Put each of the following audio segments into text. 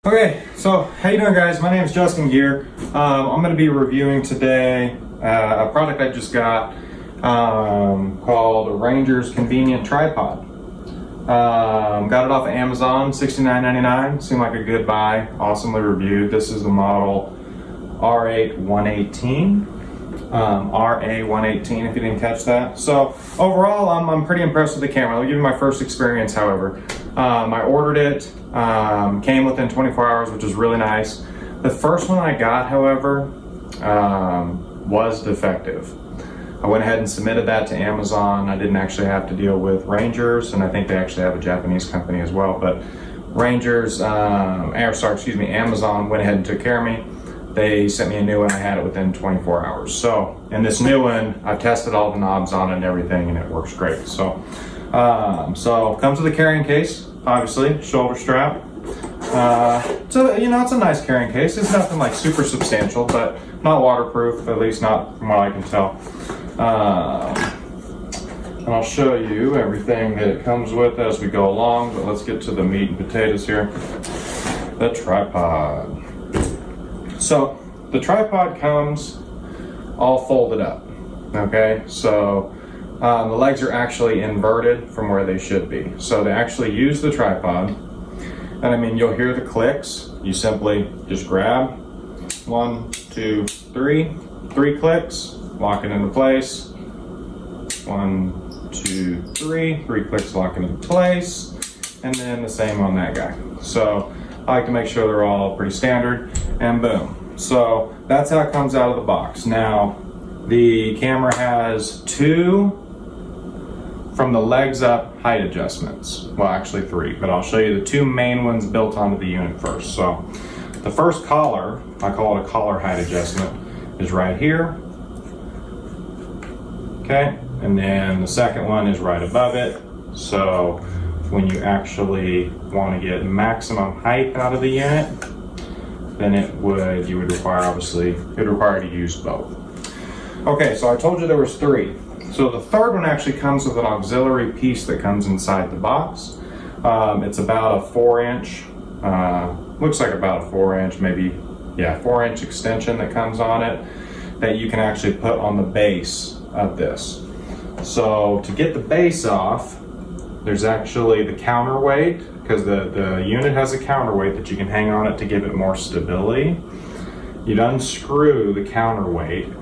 Okay, so how you doing, guys? My name is Justin Gear. I'm going to be reviewing today a product I just got called Ranger's Convenient Tripod. Got it off of Amazon, $69.99. Seemed like a good buy. Awesomely reviewed. This is the model RA118. RA118, if you didn't catch that. So overall, I'm pretty impressed with the camera. I'll give you my first experience, however. I ordered it, came within 24 hours, which is really nice. The first one I got, however, was defective. I went ahead and submitted that to Amazon. I didn't actually have to deal with Rangers, and I think they actually have a Japanese company as well, but Amazon went ahead and took care of me. They sent me a new one. I had it within 24 hours. So, in this new one, I've tested all the knobs on it and everything, and it works great. So, comes with a carrying case, obviously, shoulder strap. It's a nice carrying case. It's nothing like super substantial, but not waterproof, at least not from what I can tell. And I'll show you everything that it comes with as we go along, but let's get to the meat and potatoes here. The tripod. So the tripod comes all folded up, okay? So the legs are actually inverted from where they should be. So to actually use the tripod, and I mean, you'll hear the clicks. You simply just grab 1, 2, 3 clicks, lock it into place. 1, 2, 3 clicks, lock it into place. And then the same on that guy. So I like to make sure they're all pretty standard, and boom. So that's how it comes out of the box. Now, the camera has 2 from the legs up height adjustments. Well, actually 3, but I'll show you the 2 main ones built onto the unit first. So the first collar, I call it a collar height adjustment, is right here. Okay, and then the second one is right above it. So when you actually want to get maximum height out of the unit, then it would require to use both. Okay, so I told you there was 3. So the third one actually comes with an auxiliary piece that comes inside the box. It's about a 4-inch, looks like about a 4-inch, maybe, 4-inch extension that comes on it that you can actually put on the base of this. So to get the base off, there's actually the counterweight, because the unit has a counterweight that you can hang on it to give it more stability. You'd unscrew the counterweight.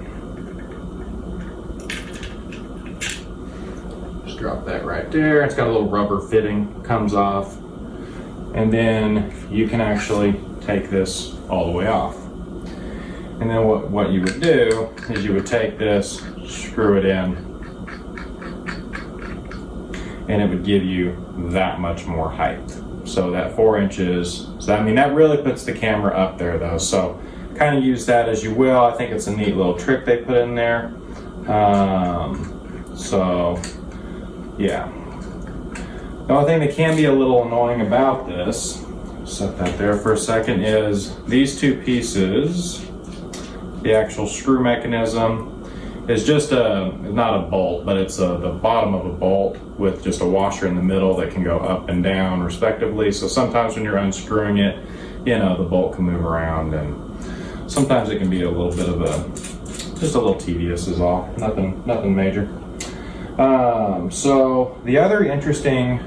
Just drop that right there. It's got a little rubber fitting, comes off. And then you can actually take this all the way off. And then what you would do is you would take this, screw it in, and it would give you that much more height. So that 4 inches, that really puts the camera up there though. So kind of use that as you will. I think it's a neat little trick they put in there. Yeah. The only thing that can be a little annoying about this, set that there for a second, is these 2 pieces, the actual screw mechanism, is just not a bolt, but it's the bottom of a bolt with just a washer in the middle that can go up and down respectively. So sometimes when you're unscrewing it, the bolt can move around, and sometimes it can be a little bit of just a little tedious is all. Nothing major. So the other interesting,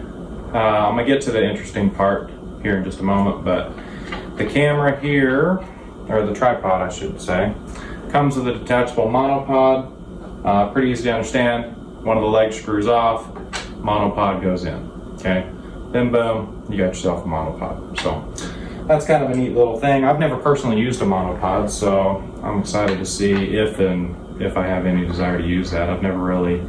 I'm gonna get to the interesting part here in just a moment, but the camera here, or the tripod I should say, comes with a detachable monopod. Pretty easy to understand. One of the legs screws off, monopod goes in. Okay, then boom, you got yourself a monopod. So that's kind of a neat little thing. I've never personally used a monopod, so I'm excited to see if I have any desire to use that. I've never really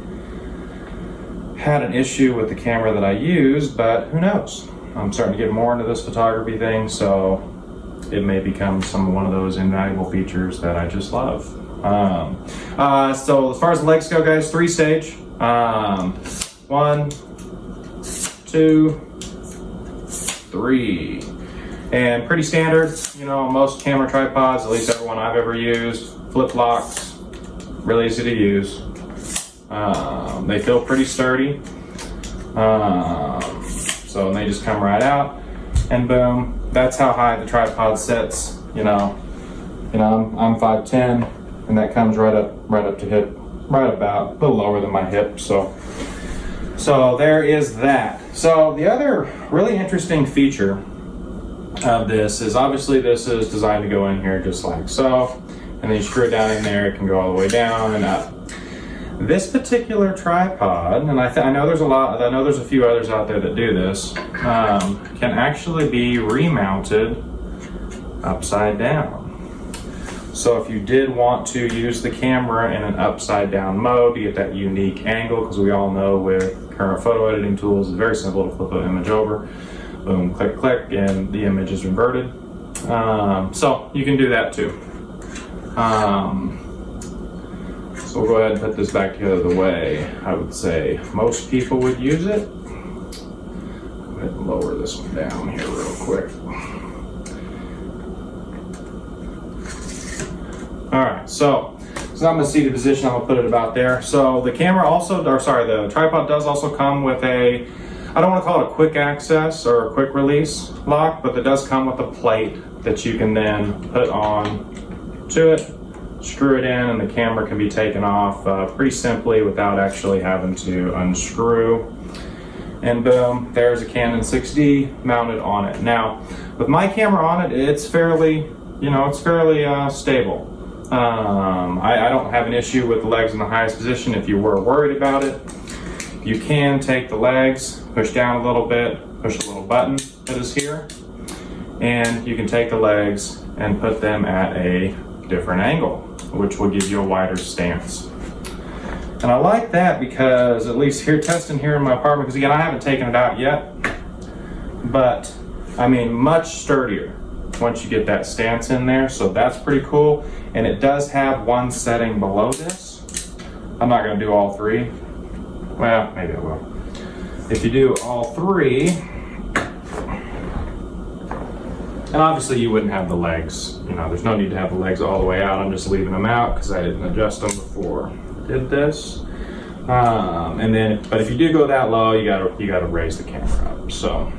had an issue with the camera that I use, but who knows? I'm starting to get more into this photography thing, so it may become one of those invaluable features that I just love. So as far as the legs go, guys, 3-stage. 1, 2, 3. And pretty standard, most camera tripods, at least everyone I've ever used. Flip locks, really easy to use. They feel pretty sturdy. So they just come right out. and boom, that's how high the tripod sits. You know, I'm 5'10", and that comes right up to hip, right about a little lower than my hip. So there is that. So the other really interesting feature of this is obviously this is designed to go in here just like so, and then you screw it down in there. It can go all the way down and up. This particular tripod, and I know there's a few others out there that do this, can actually be remounted upside down. So if you did want to use the camera in an upside down mode to get that unique angle, because we all know with current photo editing tools, it's very simple to flip an image over, boom, click, click, and the image is inverted. So you can do that too. So we'll go ahead and put this back together the way I would say most people would use it. Go ahead and lower this one down here real quick. All right, so I'm gonna seated position. I'm gonna put it about there. So the camera also, the tripod does also come with a, I don't want to call it a quick access or a quick release lock, but it does come with a plate that you can then put on to it, screw it in, and the camera can be taken off pretty simply without actually having to unscrew. And boom, there's a Canon 6D mounted on it. Now, with my camera on it, it's fairly stable. I don't have an issue with the legs in the highest position. If you were worried about it, you can take the legs, push down a little bit, push a little button that is here, and you can take the legs and put them at a different angle, which will give you a wider stance. And I like that because, at least here testing here in my apartment, because again, I haven't taken it out yet, but I mean, much sturdier once you get that stance in there. So that's pretty cool. And it does have one setting below this. I'm not going to do all three. Well, maybe I will. If you do all three, and obviously you wouldn't have the legs, there's no need to have the legs all the way out. I'm just leaving them out because I didn't adjust them before I did this. But if you do go that low, you gotta raise the camera up. So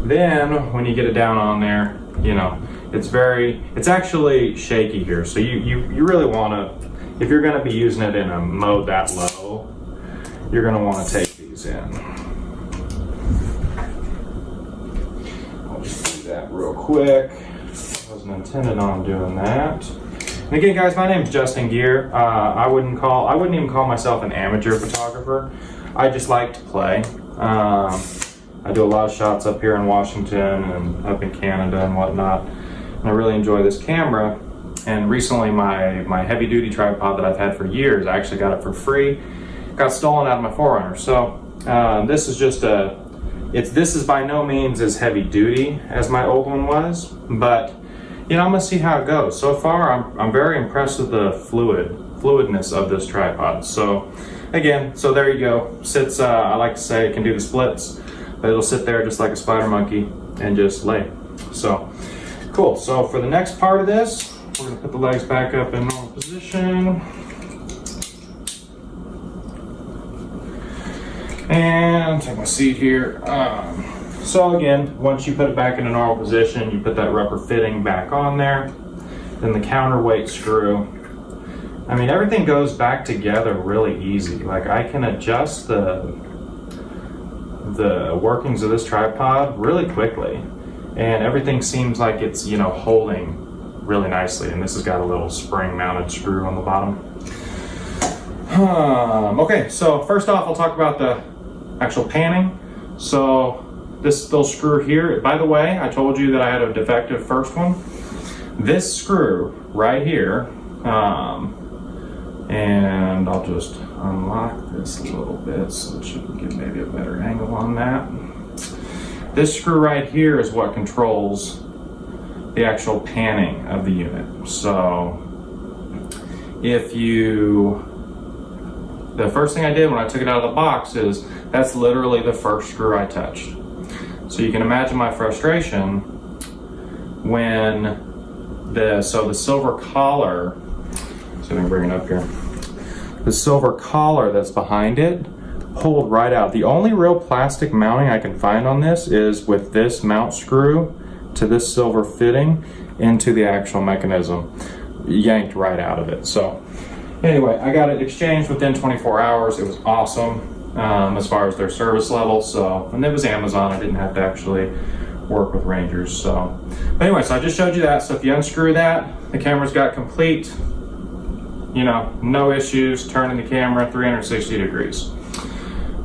then when you get it down on there, it's actually shaky here. So you really wanna, if you're gonna be using it in a mode that low, you're gonna wanna take these in. I'll just do that real quick. Wasn't intended on doing that. And again, guys, my name's Justin Gear. I wouldn't even call myself an amateur photographer. I just like to play. I do a lot of shots up here in Washington and up in Canada and whatnot. And I really enjoy this camera. And recently my heavy duty tripod that I've had for years, I actually got it for free, got stolen out of my 4Runner. So this is just this is by no means as heavy duty as my old one was, but I'm gonna see how it goes. So far, I'm very impressed with the fluidness of this tripod. So again, so there you go. Sits, I like to say it can do the splits, but it'll sit there just like a spider monkey and just lay. So cool. So for the next part of this, we're gonna put the legs back up in normal position. And take my seat here. So again, once you put it back in a normal position, you put that rubber fitting back on there, then the counterweight screw. I mean, everything goes back together really easy. Like, I can adjust the workings of this tripod really quickly, and everything seems like it's, holding really nicely. And this has got a little spring mounted screw on the bottom. Okay, so first off, I'll talk about the actual panning. So this little screw here, by the way, I told you that I had a defective first one. This screw right here, and I'll just unlock this a little bit so that you can get maybe a better angle on that. This screw right here is what controls the actual panning of the unit. So the first thing I did when I took it out of the box is, that's literally the first screw I touched. So you can imagine my frustration when the silver collar, so let me bring it up here. The silver collar that's behind it hold right out. The only real plastic mounting I can find on this is with this mount screw to this silver fitting into the actual mechanism, yanked right out of it. So anyway, I got it exchanged within 24 hours. It was awesome as far as their service level. So, and it was Amazon. I didn't have to actually work with Rangers. So, but anyway, so I just showed you that. So if you unscrew that, the camera's got complete, you know, no issues turning the camera 360 degrees.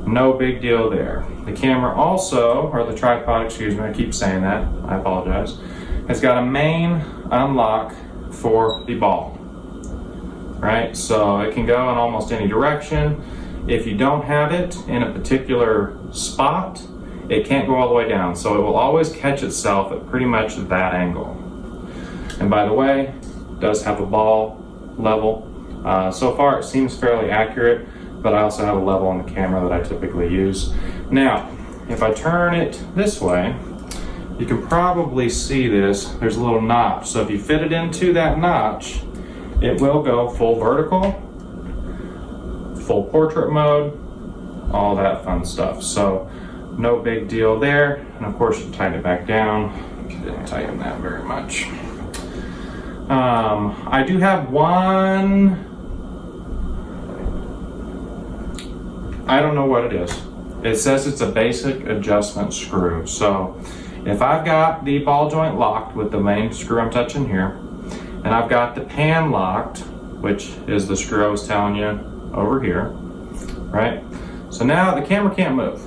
No big deal there. The camera also, or the tripod, excuse me, I keep saying that, I apologize, has got a main unlock for the ball, right? So it can go in almost any direction. If you don't have it in a particular spot, it can't go all the way down. So it will always catch itself at pretty much that angle. And by the way, it does have a ball level. So far it seems fairly accurate, but I also have a level on the camera that I typically use. Now, if I turn it this way, you can probably see this. There's a little notch. So if you fit it into that notch, it will go full vertical, full portrait mode, all that fun stuff. So no big deal there. And of course, you tighten it back down. Didn't tighten that very much. I do have one, I don't know what it is. It says it's a basic adjustment screw. So if I've got the ball joint locked with the main screw I'm touching here, and I've got the pan locked, which is the screw I was telling you over here, right? So now the camera can't move.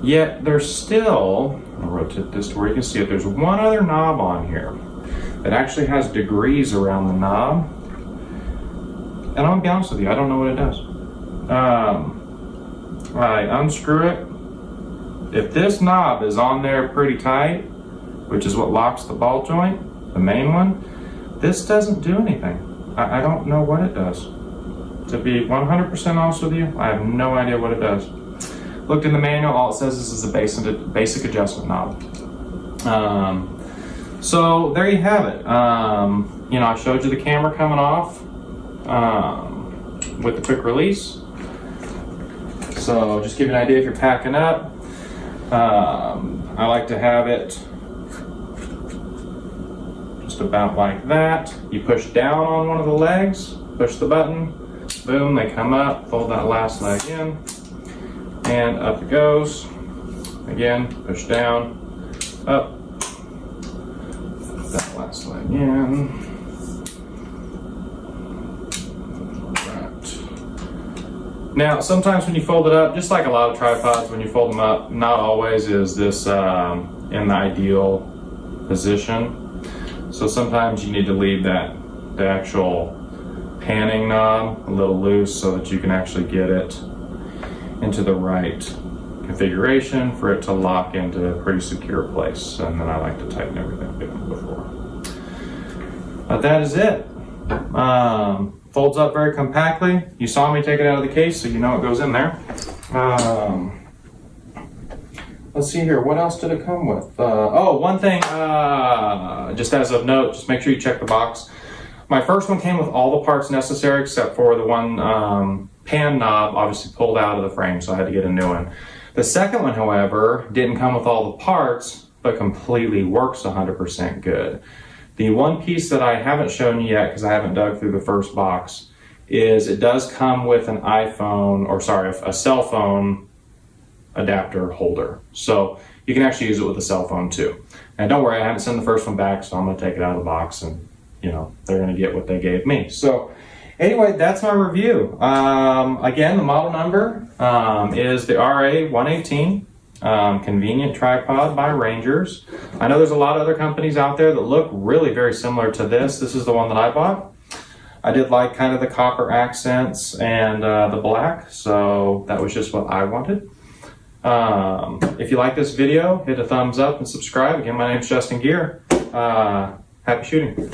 Yet there's still, I'll rotate this to where you can see it, there's one other knob on here that actually has degrees around the knob. And I'll be honest with you, I don't know what it does. I unscrew it. If this knob is on there pretty tight, which is what locks the ball joint, the main one, this doesn't do anything. I don't know what it does. To be 100% honest with you, I have no idea what it does. Looked in the manual, all it says is a basic adjustment knob. So there you have it. You know, I showed you the camera coming off with the quick release. So just give you an idea if you're packing up. I like to have it just about like that. You push down on one of the legs, push the button, boom, they come up, fold that last leg in, and up it goes. Again, push down, up, that last leg in. Now, sometimes when you fold it up, just like a lot of tripods, when you fold them up, not always is this in the ideal position. So sometimes you need to leave the actual panning knob a little loose so that you can actually get it into the right configuration for it to lock into a pretty secure place. And then I like to tighten everything before. But that is it. Folds up very compactly. You saw me take it out of the case, so you know it goes in there. Let's see here, what else did it come with? Oh, one thing, just as of note, just make sure you check the box. My first one came with all the parts necessary except for the one pan knob, obviously pulled out of the frame, so I had to get a new one. The second one, however, didn't come with all the parts, but completely works 100% good. The one piece that I haven't shown you yet, because I haven't dug through the first box, is it does come with an iPhone, or sorry, a cell phone adapter holder. So you can actually use it with a cell phone too. And don't worry, I haven't sent the first one back, so I'm gonna take it out of the box and, you know, they're gonna get what they gave me. So anyway, that's my review. Again, the model number is the RA118. Convenient tripod by Rangers. I know there's a lot of other companies out there that look really very similar to this. This is the one that I bought. I did like kind of the copper accents and the black, so that was just what I wanted. If you like this video, hit a thumbs up and subscribe. Again, my name is Justin Gear. Happy shooting.